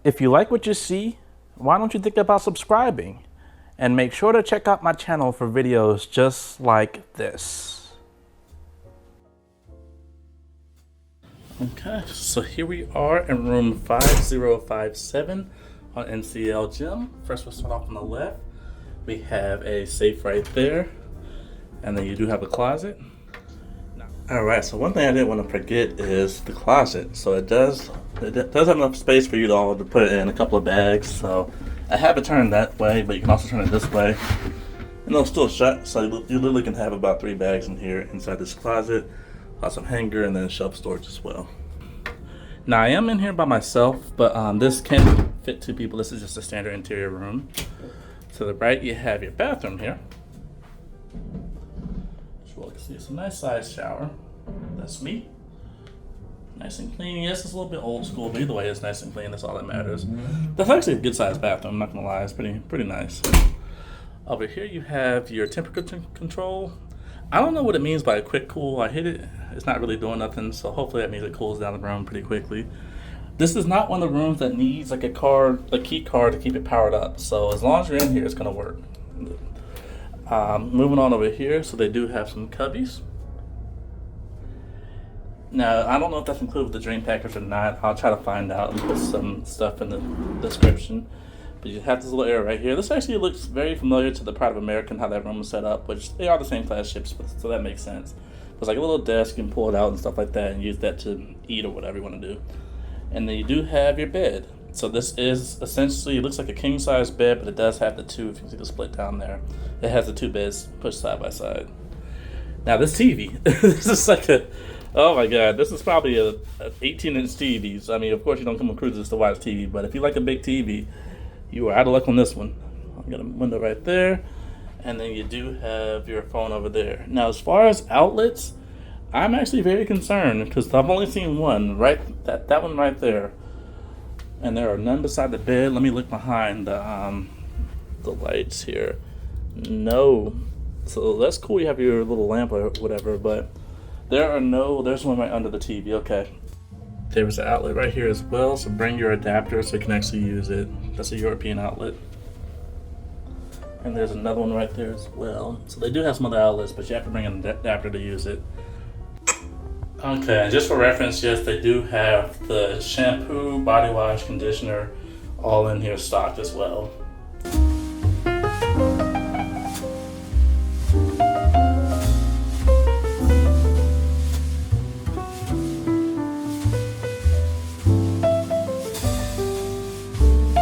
If you like what you see, why don't you think about subscribing? And make sure to check out my channel for videos just like this. Okay, so here we are in room 5057 on NCL Gem. First, we'll start off on the left. We have a safe right there, and then you do have a closet. All right, so one thing I didn't want to forget is the closet. So it does have enough space for you to all to put in a couple of bags. So I have it turned that way, but you can also turn it this way, and it'll still shut. So you literally can have about 3 bags in here inside this closet, plus some hanger, and then shelf storage as well. Now I am in here by myself, but this can fit 2 people. This is just a standard interior room. To the right, you have your bathroom here. Well, you can see it's a nice sized shower. That's me. Nice and clean. Yes, it's a little bit old school, but either way, it's nice and clean. That's all that matters. That's actually a good sized bathroom. I'm not gonna lie, it's pretty nice. Over here, you have your temperature control. I don't know what it means by a quick cool. I hit it. It's not really doing nothing, so hopefully that means it cools down the room pretty quickly. This is not one of the rooms that needs like a key card to keep it powered up. So as long as you're in here, it's gonna work. Moving on over here, so they do have some cubbies. Now, I don't know if that's included with the drain package or not. I'll try to find out and put some stuff in the description. But you have this little area right here. This actually looks very familiar to the Pride of American, how that room is set up, which they are the same class ships, so that makes sense. There's like a little desk, you can pull it out and stuff like that and use that to eat or whatever you want to do. And then you do have your bed. So this is essentially, it looks like a king size bed, but it does have the 2, if you can see the split down there. It has the 2 beds pushed side by side. Now this TV, this is like oh my God, this is probably a 18-inch TV. So I mean, of course you don't come on cruises to watch TV, but if you like a big TV, you are out of luck on this one. I've got a window right there, and then you do have your phone over there. Now as far as outlets, I'm actually very concerned because I've only seen one, that one right there. And there are none beside the bed. Let me look behind the lights here. No. So that's cool, you have your little lamp or whatever, but there's one right under the TV, okay. There's an outlet right here as well, so bring your adapter so you can actually use it. That's a European outlet. And there's another one right there as well. So they do have some other outlets, but you have to bring an adapter to use it. Okay, and just for reference, yes, they do have the shampoo, body wash, conditioner, all in here stocked as well.